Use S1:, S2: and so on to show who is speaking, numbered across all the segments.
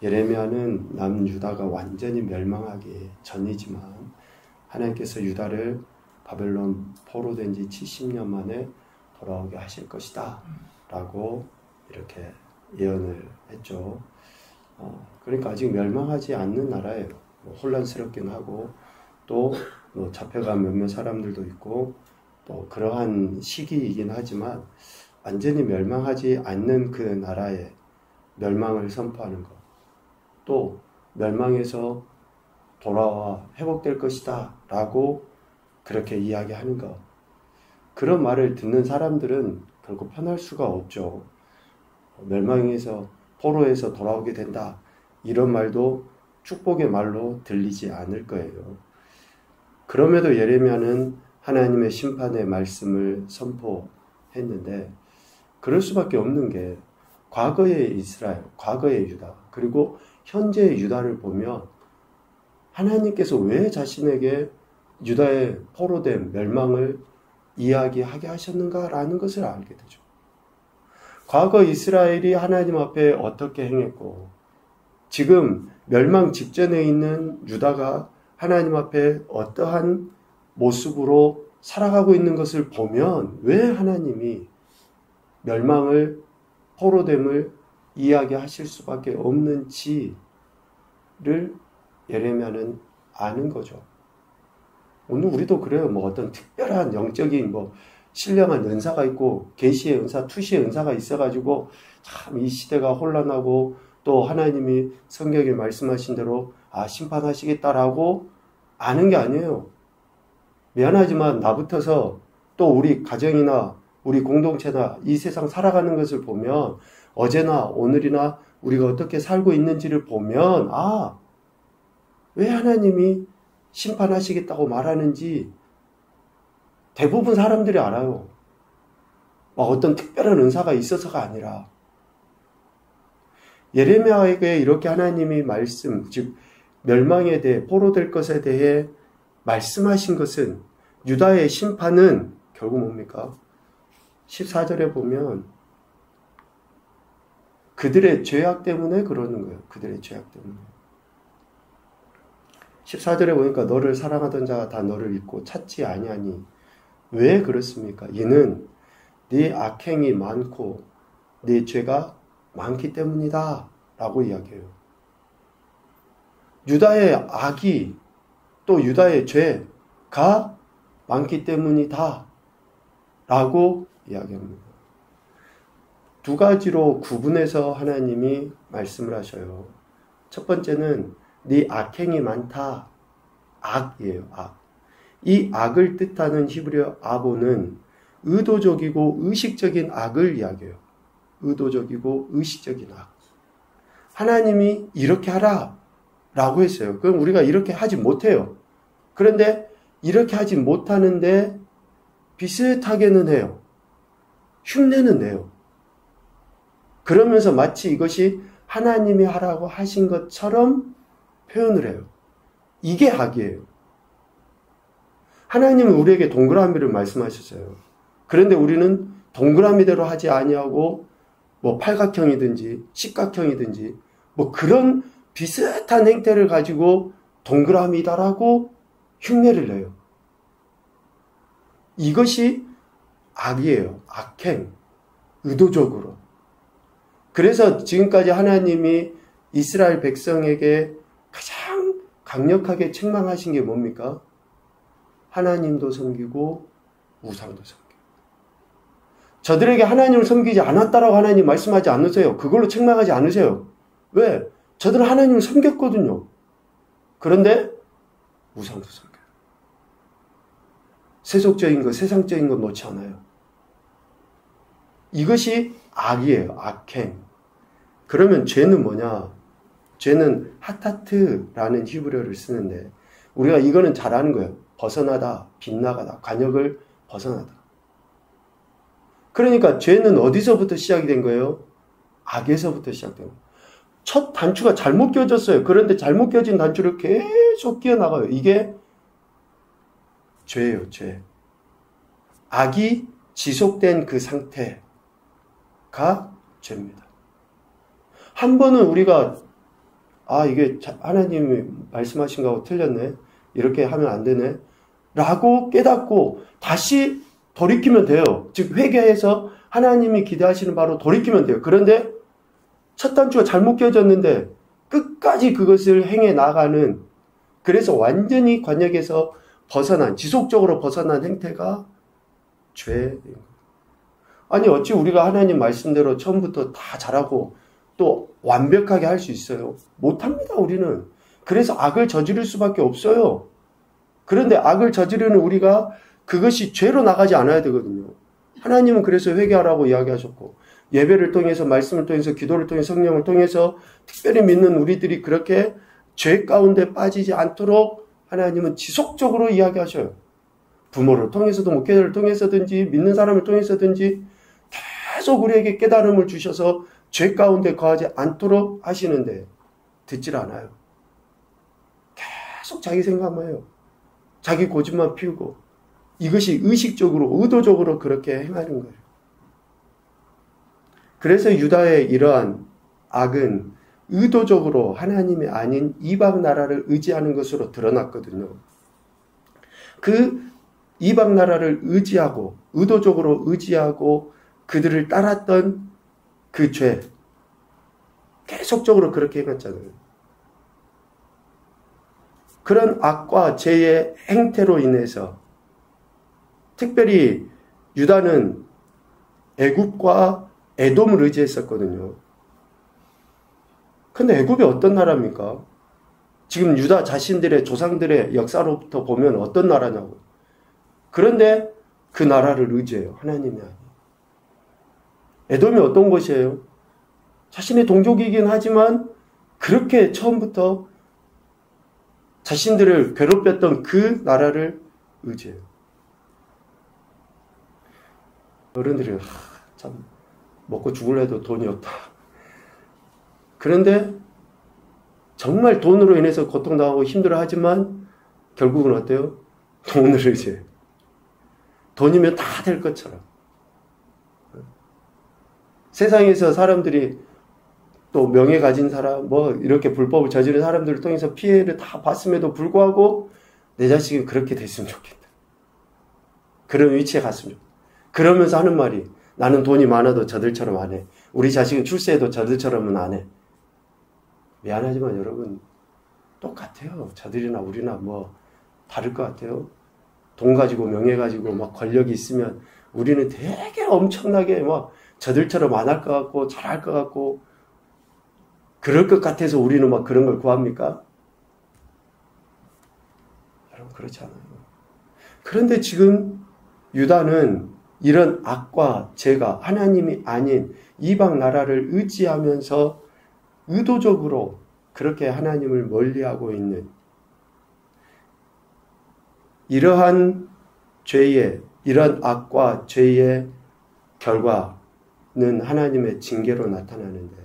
S1: 예레미야는 남유다가 완전히 멸망하기 전이지만 하나님께서 유다를 바벨론 포로된 지 70년 만에 돌아오게 하실 것이다 라고 이렇게 예언을 했죠. 그러니까 아직 멸망하지 않는 나라예요. 혼란스럽긴 하고 또 잡혀간 몇몇 사람들도 있고 또 그러한 시기이긴 하지만 완전히 멸망하지 않는 그 나라의 멸망을 선포하는 것, 또 멸망에서 돌아와 회복될 것이다 라고 그렇게 이야기하는 것, 그런 말을 듣는 사람들은 결코 편할 수가 없죠. 멸망에서 포로에서 돌아오게 된다 이런 말도 축복의 말로 들리지 않을 거예요. 그럼에도 예레미야는 하나님의 심판의 말씀을 선포했는데 그럴 수밖에 없는 게 과거의 이스라엘, 과거의 유다, 그리고 현재의 유다를 보면 하나님께서 왜 자신에게 유다의 포로된 멸망을 이야기하게 하셨는가라는 것을 알게 되죠. 과거 이스라엘이 하나님 앞에 어떻게 행했고 지금 멸망 직전에 있는 유다가 하나님 앞에 어떠한 모습으로 살아가고 있는 것을 보면 왜 하나님이 멸망을, 포로됨을 이야기하실 수밖에 없는지를 예레미야는 아는 거죠. 오늘 우리도 그래요. 어떤 특별한 영적인 신령한 은사가 있고 계시의 은사, 투시의 은사가 있어가지고 참 이 시대가 혼란하고 또 하나님이 성경에 말씀하신 대로 심판하시겠다라고 아는 게 아니에요. 미안하지만 나부터서 또 우리 가정이나 우리 공동체나 이 세상 살아가는 것을 보면 어제나 오늘이나 우리가 어떻게 살고 있는지를 보면 왜 하나님이 심판하시겠다고 말하는지 대부분 사람들이 알아요. 어떤 특별한 은사가 있어서가 아니라 예레미야에게 이렇게 하나님이 말씀, 즉 멸망에 대해, 포로될 것에 대해 말씀하신 것은, 유다의 심판은 결국 뭡니까? 14절에 보면 그들의 죄악 때문에 그러는 거예요. 그들의 죄악 때문에. 14절에 보니까 너를 사랑하던 자가 다 너를 잊고 찾지 아니하니 왜 그렇습니까? 이는 네 악행이 많고 네 죄가 많기 때문이다 라고 이야기해요. 유다의 악이 또 유다의 죄가 많기 때문이다 라고 이야기합니다. 두 가지로 구분해서 하나님이 말씀을 하셔요. 첫 번째는 네 악행이 많다. 악이에요. 악. 이 악을 뜻하는 히브리어 아보는 의도적이고 의식적인 악을 이야기해요. 의도적이고 의식적인 악. 하나님이 이렇게 하라 라고 했어요. 그럼 우리가 이렇게 하지 못해요. 그런데 이렇게 하지 못하는데 비슷하게는 해요. 흉내는 내요. 그러면서 마치 이것이 하나님이 하라고 하신 것처럼 표현을 해요. 이게 악이에요. 하나님은 우리에게 동그라미를 말씀하셨어요. 그런데 우리는 동그라미대로 하지 아니하고 팔각형이든지 십각형이든지 그런 비슷한 행태를 가지고 동그라미다라고 흉내를 내요. 이것이 악이에요. 악행. 의도적으로. 그래서 지금까지 하나님이 이스라엘 백성에게 가장 강력하게 책망하신 게 뭡니까? 하나님도 섬기고 우상도 섬기고. 저들에게 하나님을 섬기지 않았다라고 하나님 말씀하지 않으세요. 그걸로 책망하지 않으세요. 왜? 저들은 하나님을 섬겼거든요. 그런데 우상도 섬겨요. 세속적인 것, 세상적인 것 놓지 않아요. 이것이 악이에요. 악행. 그러면 죄는 뭐냐? 죄는 하타트라는 히브리어를 쓰는데 우리가 이거는 잘 아는 거예요. 벗어나다, 빗나가다, 관역을 벗어나다. 그러니까 죄는 어디서부터 시작이 된 거예요? 악에서부터 시작된 거예요. 첫 단추가 잘못 껴졌어요. 그런데 잘못 껴진 단추를 계속 끼어나가요. 이게 죄예요, 죄. 악이 지속된 그 상태가 죄입니다. 한 번은 우리가 아, 이게 하나님이 말씀하신 거하고 틀렸네. 이렇게 하면 안 되네. 라고 깨닫고 다시 돌이키면 돼요. 즉 회개해서 하나님이 기대하시는 바로 돌이키면 돼요. 그런데 첫 단추가 잘못 껴졌는데 끝까지 그것을 행해 나가는, 그래서 완전히 관역에서 벗어난, 지속적으로 벗어난 행태가 죄인 거예요. 아니 어찌 우리가 하나님 말씀대로 처음부터 다 잘하고 또 완벽하게 할 수 있어요? 못합니다, 우리는. 그래서 악을 저지를 수밖에 없어요. 그런데 악을 저지르는 우리가 그것이 죄로 나가지 않아야 되거든요. 하나님은 그래서 회개하라고 이야기하셨고, 예배를 통해서, 말씀을 통해서, 기도를 통해서, 성령을 통해서 특별히 믿는 우리들이 그렇게 죄 가운데 빠지지 않도록 하나님은 지속적으로 이야기하셔요. 부모를 통해서도, 목회자를 통해서든지, 믿는 사람을 통해서든지 계속 우리에게 깨달음을 주셔서 죄 가운데 거하지 않도록 하시는데 듣질 않아요. 계속 자기 생각만 해요. 자기 고집만 피우고, 이것이 의식적으로, 의도적으로 그렇게 행하는 거예요. 그래서 유다의 이러한 악은 의도적으로 하나님이 아닌 이방 나라를 의지하는 것으로 드러났거든요. 그 이방 나라를 의지하고, 의도적으로 의지하고 그들을 따랐던 그 죄, 계속적으로 그렇게 해갔잖아요. 그런 악과 죄의 행태로 인해서 특별히 유다는 애굽과 에돔을 의지했었거든요. 근데 애굽이 어떤 나라입니까? 지금 유다 자신들의 조상들의 역사로부터 보면 어떤 나라냐고. 그런데 그 나라를 의지해요. 하나님이 아니에요. 에돔이 어떤 곳이에요? 자신의 동족이긴 하지만 그렇게 처음부터 자신들을 괴롭혔던 그 나라를 의지해요. 어른들이 참 먹고 죽을래도 돈이 없다. 그런데 정말 돈으로 인해서 고통당하고 힘들어하지만 결국은 어때요? 돈을 의지해요. 돈이면 다 될 것처럼. 세상에서 사람들이 또 명예 가진 사람, 뭐 이렇게 불법을 저지른 사람들을 통해서 피해를 다 봤음에도 불구하고 내 자식이 그렇게 됐으면 좋겠다. 그런 위치에 갔으면 좋겠다. 그러면서 하는 말이, 나는 돈이 많아도 저들처럼 안 해. 우리 자식은 출세해도 저들처럼은 안 해. 미안하지만 여러분, 똑같아요. 저들이나 우리나 뭐 다를 것 같아요. 돈 가지고 명예 가지고 막 권력이 있으면 우리는 되게 엄청나게 막 저들처럼 안 할 것 같고 잘할 것 같고 그럴 것 같아서 우리는 막 그런 걸 구합니까? 여러분, 그렇지 않아요. 그런데 지금 유다는 이런 악과 죄가 하나님이 아닌 이방 나라를 의지하면서 의도적으로 그렇게 하나님을 멀리하고 있는 이러한 죄의, 이런 악과 죄의 결과는 하나님의 징계로 나타나는데,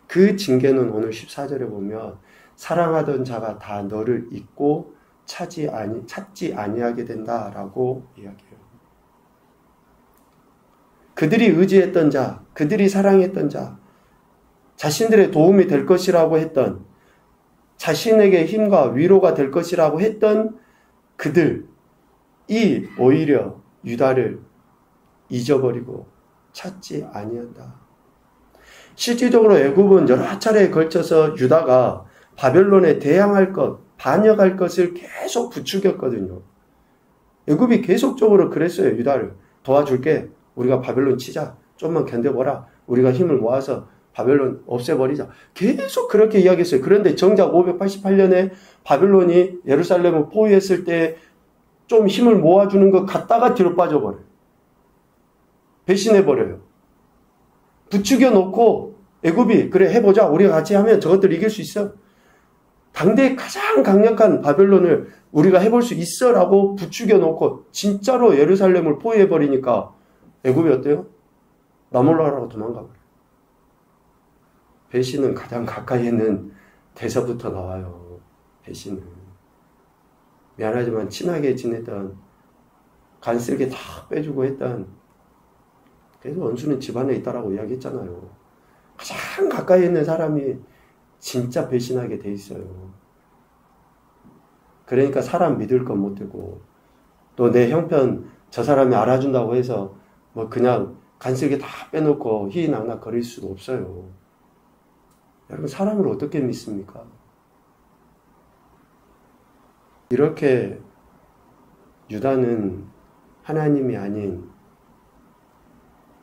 S1: 그 징계는 오늘 14절에 보면 사랑하던 자가 다 너를 잊고 찾지 아니하게 된다라고 이야기해요. 그들이 의지했던 자, 그들이 사랑했던 자, 자신들의 도움이 될 것이라고 했던, 자신에게 힘과 위로가 될 것이라고 했던 그들이 오히려 유다를 잊어버리고 찾지 아니한다. 실질적으로 애굽은 여러 차례에 걸쳐서 유다가 바벨론에 대항할 것, 반역할 것을 계속 부추겼거든요. 애굽이 계속적으로 그랬어요. 유다를 도와줄게. 우리가 바벨론 치자. 좀만 견뎌보라. 우리가 힘을 모아서 바벨론 없애버리자. 계속 그렇게 이야기했어요. 그런데 정작 588년에 바벨론이 예루살렘을 포위했을 때 좀 힘을 모아주는 것 같다가 뒤로 빠져버려요. 배신해버려요. 부추겨 놓고 애굽이 그래 해보자. 우리가 같이 하면 저것들 이길 수 있어. 당대의 가장 강력한 바벨론을 우리가 해볼 수 있어 라고 부추겨 놓고 진짜로 예루살렘을 포위해버리니까 애굽이 어때요? 나몰라라고 도망가버려요. 배신은 가장 가까이 있는 데서부터 나와요. 배신은. 미안하지만 친하게 지냈던, 간쓸게 다 빼주고 했던, 그래서 원수는 집안에 있다라고 이야기했잖아요. 가장 가까이 있는 사람이 진짜 배신하게 돼 있어요. 그러니까 사람 믿을 건 못 되고, 또 내 형편 저 사람이 알아준다고 해서 뭐 그냥 간섭게 다 빼놓고 희희낙낙 거릴 수도 없어요. 여러분, 사람을 어떻게 믿습니까? 이렇게 유다는 하나님이 아닌,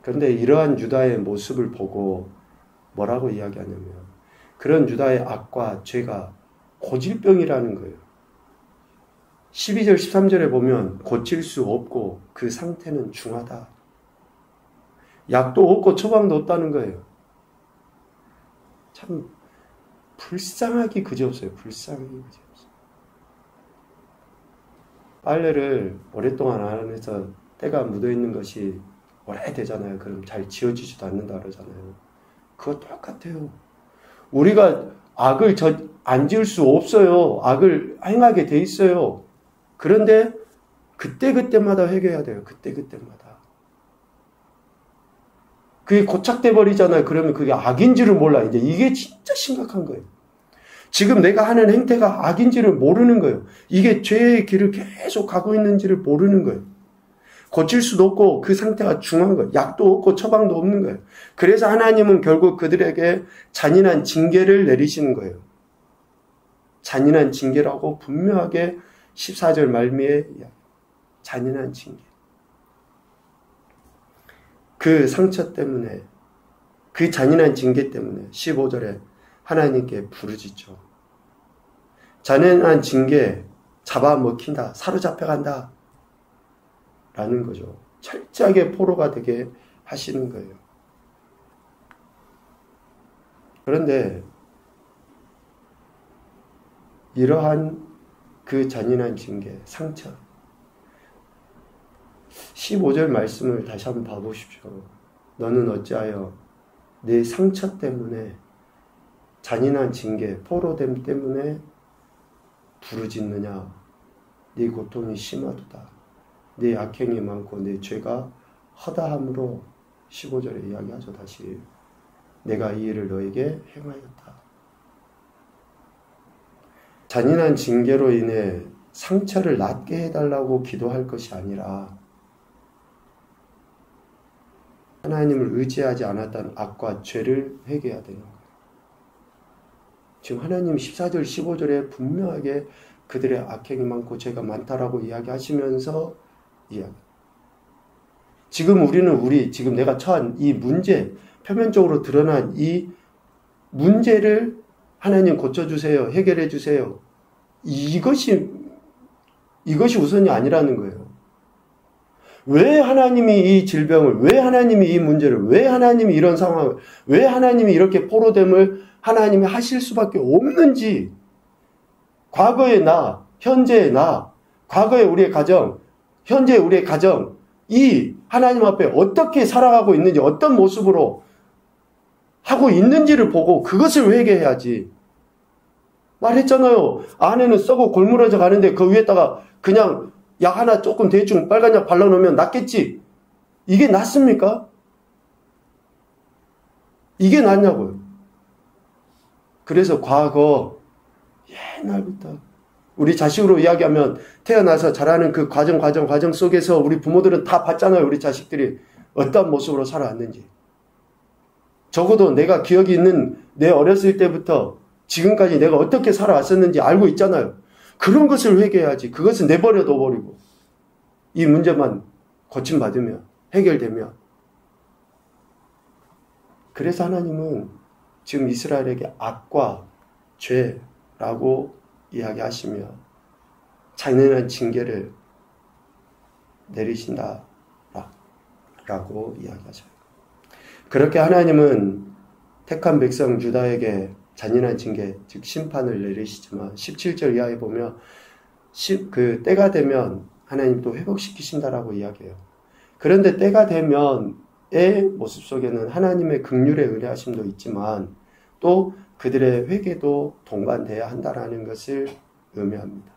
S1: 그런데 이러한 유다의 모습을 보고 뭐라고 이야기하냐면, 그런 유다의 악과 죄가 고질병이라는 거예요. 12절 13절에 보면 고칠 수 없고 그 상태는 중하다. 약도 없고 처방도 없다는 거예요. 참 불쌍하기 그지없어요. 불쌍하기 그지없어요. 빨래를 오랫동안 안 해서 때가 묻어있는 것이 오래되잖아요. 그럼 잘 지워지지도 않는다 그러잖아요. 그거 똑같아요. 우리가 악을 안 지을 수 없어요. 악을 행하게 돼 있어요. 그런데 그때그때마다 회개해야 돼요. 그때그때마다. 그게 고착돼 버리잖아요. 그러면 그게 악인지를 몰라. 이제 이게 진짜 심각한 거예요. 지금 내가 하는 행태가 악인지를 모르는 거예요. 이게 죄의 길을 계속 가고 있는지를 모르는 거예요. 고칠 수도 없고 그 상태가 중한 거예요. 약도 없고 처방도 없는 거예요. 그래서 하나님은 결국 그들에게 잔인한 징계를 내리시는 거예요. 잔인한 징계라고 분명하게 14절 말미에 잔인한 징계. 그 상처 때문에, 그 잔인한 징계 때문에 15절에 하나님께 부르짖죠. 잔인한 징계, 잡아먹힌다, 사로잡혀간다 라는 거죠. 철저하게 포로가 되게 하시는 거예요. 그런데 이러한 그 잔인한 징계, 상처, 15절 말씀을 다시 한번 봐보십시오. 너는 어찌하여 내 상처 때문에, 잔인한 징계, 포로됨 때문에 부르짖느냐. 네 고통이 심하도다. 네 악행이 많고 네 죄가 허다함으로 15절에 이야기하죠. 다시 내가 이 일을 너에게 행하였다. 잔인한 징계로 인해 상처를 낫게 해달라고 기도할 것이 아니라 하나님을 의지하지 않았던 악과 죄를 회개해야 되는 거예요. 지금 하나님 14절 15절에 분명하게 그들의 악행이 많고 죄가 많다라고 이야기하시면서 지금 우리는 지금 내가 처한 이 문제, 표면적으로 드러난 이 문제를 하나님 고쳐주세요. 해결해 주세요. 이것이 우선이 아니라는 거예요. 왜 하나님이 이 질병을, 왜 하나님이 이 문제를, 왜 하나님이 이런 상황을, 왜 하나님이 이렇게 포로됨을 하나님이 하실 수밖에 없는지, 과거의 나, 현재의 나, 과거의 우리의 가정, 현재의 우리의 가정, 이 하나님 앞에 어떻게 살아가고 있는지, 어떤 모습으로 하고 있는지를 보고 그것을 회개해야지. 말했잖아요. 안에는 썩어 골무러져 가는데 그 위에다가 그냥 약 하나 조금 대충 빨간 약 발라놓으면 낫겠지. 이게 낫습니까? 이게 낫냐고요. 그래서 과거 옛날부터 우리 자식으로 이야기하면 태어나서 자라는 그 과정 속에서 우리 부모들은 다 봤잖아요. 우리 자식들이 어떤 모습으로 살아왔는지. 적어도 내가 기억이 있는 내 어렸을 때부터 지금까지 내가 어떻게 살아왔었는지 알고 있잖아요. 그런 것을 회개해야지. 그것은 내버려둬 버리고 이 문제만 고침받으면, 해결되면. 그래서 하나님은 지금 이스라엘에게 악과 죄라고 이야기하시며 잔인한 징계를 내리신다 라고 이야기하셔요. 그렇게 하나님은 택한 백성 유다에게 잔인한 징계, 즉 심판을 내리시지만 17절 이하에 보면 그 때가 되면 하나님 또 회복시키신다라고 이야기해요. 그런데 때가 되면의 모습 속에는 하나님의 긍휼의 의뢰하심도 있지만 또 그들의 회개도 동반돼야 한다라는 것을 의미합니다.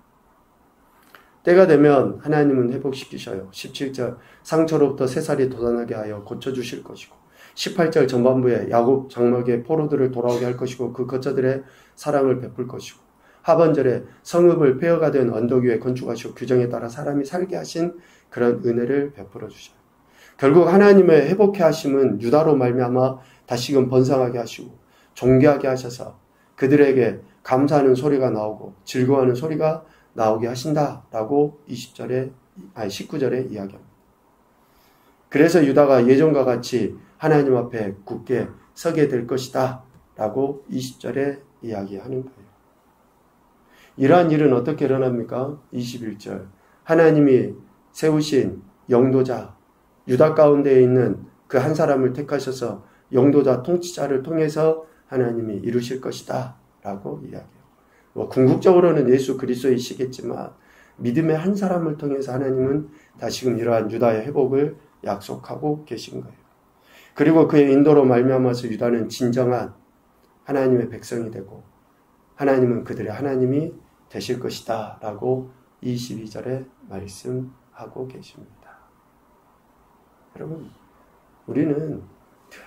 S1: 때가 되면 하나님은 회복시키셔요. 17절 상처로부터 새살이 돋아나게 하여 고쳐주실 것이고 18절 전반부에 야곱 장막의 포로들을 돌아오게 할 것이고 그 거처들의 사랑을 베풀 것이고 하반절에 성읍을 폐허가 된 언덕 위에 건축하시고 규정에 따라 사람이 살게 하신 그런 은혜를 베풀어 주셔요. 결국 하나님의 회복해 하심은 유다로 말미암아 다시금 번성하게 하시고 존귀하게 하셔서 그들에게 감사하는 소리가 나오고 즐거워하는 소리가 나오게 하신다라고 19절에 이야기합니다. 그래서 유다가 예전과 같이 하나님 앞에 굳게 서게 될 것이다 라고 20절에 이야기하는 거예요. 이러한 일은 어떻게 일어납니까? 21절 하나님이 세우신 영도자 유다 가운데에 있는 그 한 사람을 택하셔서 영도자 통치자를 통해서 하나님이 이루실 것이다 라고 이야기해요. 궁극적으로는 예수 그리스도이시겠지만 믿음의 한 사람을 통해서 하나님은 다시금 이러한 유다의 회복을 약속하고 계신 거예요. 그리고 그의 인도로 말미암아서 유다는 진정한 하나님의 백성이 되고 하나님은 그들의 하나님이 되실 것이다 라고 22절에 말씀하고 계십니다. 여러분, 우리는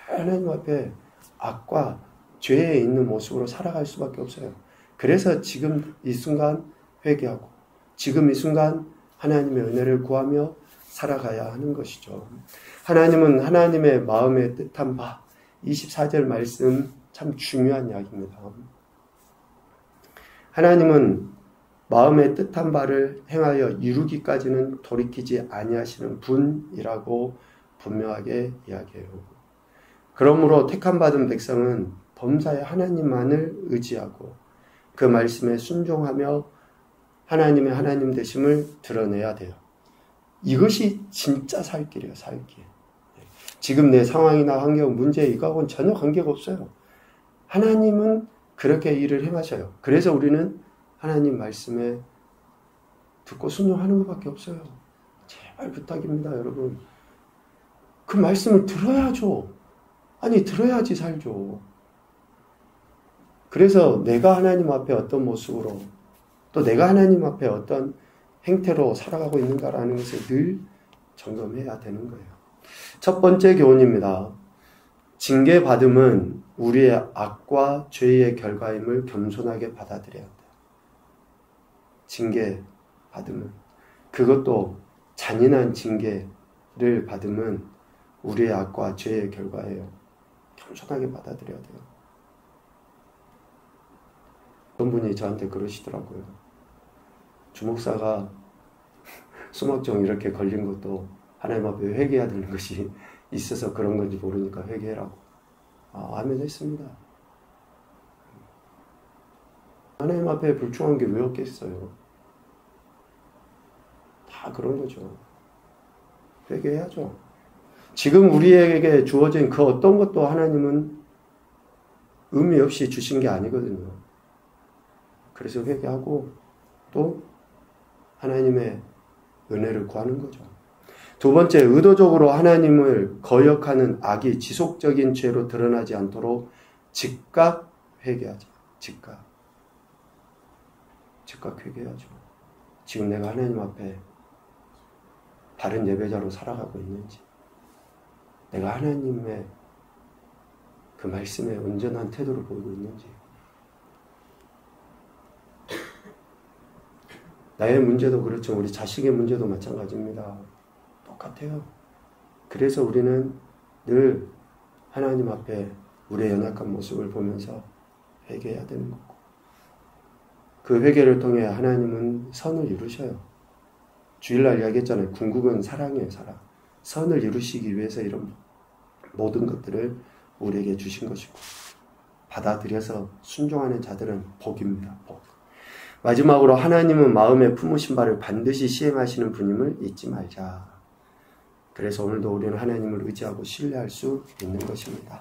S1: 하나님 앞에 악과 죄에 있는 모습으로 살아갈 수밖에 없어요. 그래서 지금 이 순간 회개하고 지금 이 순간 하나님의 은혜를 구하며 살아가야 하는 것이죠. 하나님은 하나님의 마음에 뜻한 바 24절 말씀 참 중요한 이야기입니다. 하나님은 마음에 뜻한 바를 행하여 이루기까지는 돌이키지 아니하시는 분이라고 분명하게 이야기해요. 그러므로 택함 받은 백성은 범사의 하나님만을 의지하고 그 말씀에 순종하며 하나님의 하나님 되심을 드러내야 돼요. 이것이 진짜 살 길이에요. 살 길. 지금 내 상황이나 환경, 문제 이거하고는 전혀 관계가 없어요. 하나님은 그렇게 일을 행하셔요. 그래서 우리는 하나님 말씀에 듣고 순종하는 것밖에 없어요. 제발 부탁입니다, 여러분. 그 말씀을 들어야죠. 아니, 들어야지 살죠. 그래서 내가 하나님 앞에 어떤 모습으로 또 내가 하나님 앞에 어떤 행태로 살아가고 있는가라는 것을 늘 점검해야 되는 거예요. 첫 번째 교훈입니다. 징계받음은 우리의 악과 죄의 결과임을 겸손하게 받아들여야 돼요. 징계받음은, 그것도 잔인한 징계를 받음은 우리의 악과 죄의 결과예요. 겸손하게 받아들여야 돼요. 어떤 분이 저한테 그러시더라고요. 주목사가 수막종 이렇게 걸린 것도 하나님 앞에 회개해야 되는 것이 있어서 그런 건지 모르니까 회개해라고. 아멘 했습니다. 하나님 앞에 불충한 게 왜 없겠어요? 다 그런 거죠. 회개해야죠. 지금 우리에게 주어진 그 어떤 것도 하나님은 의미 없이 주신 게 아니거든요. 그래서 회개하고 또 하나님의 은혜를 구하는 거죠. 두 번째, 의도적으로 하나님을 거역하는 악이 지속적인 죄로 드러나지 않도록 즉각 회개하자. 즉각 회개하죠. 지금 내가 하나님 앞에 바른 예배자로 살아가고 있는지, 내가 하나님의 그 말씀에 온전한 태도를 보이고 있는지, 나의 문제도 그렇죠. 우리 자식의 문제도 마찬가지입니다. 똑같아요. 그래서 우리는 늘 하나님 앞에 우리의 연약한 모습을 보면서 회개해야 되는 거고, 그 회개를 통해 하나님은 선을 이루셔요. 주일날 이야기했잖아요. 궁극은 사랑이에요. 사랑. 선을 이루시기 위해서 이런 모든 것들을 우리에게 주신 것이고, 받아들여서 순종하는 자들은 복입니다. 복. 마지막으로 하나님은 마음에 품으신 바를 반드시 시행하시는 분임을 잊지 말자. 그래서 오늘도 우리는 하나님을 의지하고 신뢰할 수 있는 것입니다.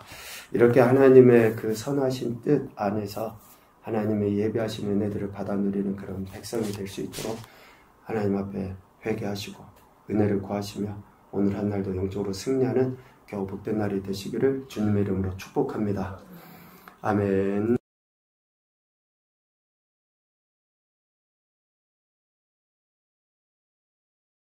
S1: 이렇게 하나님의 그 선하신 뜻 안에서 하나님의 예배하신 은혜들을 받아 누리는 그런 백성이 될 수 있도록 하나님 앞에 회개하시고 은혜를 구하시며 오늘 한 날도 영적으로 승리하는 겨우 복된 날이 되시기를 주님의 이름으로 축복합니다. 아멘.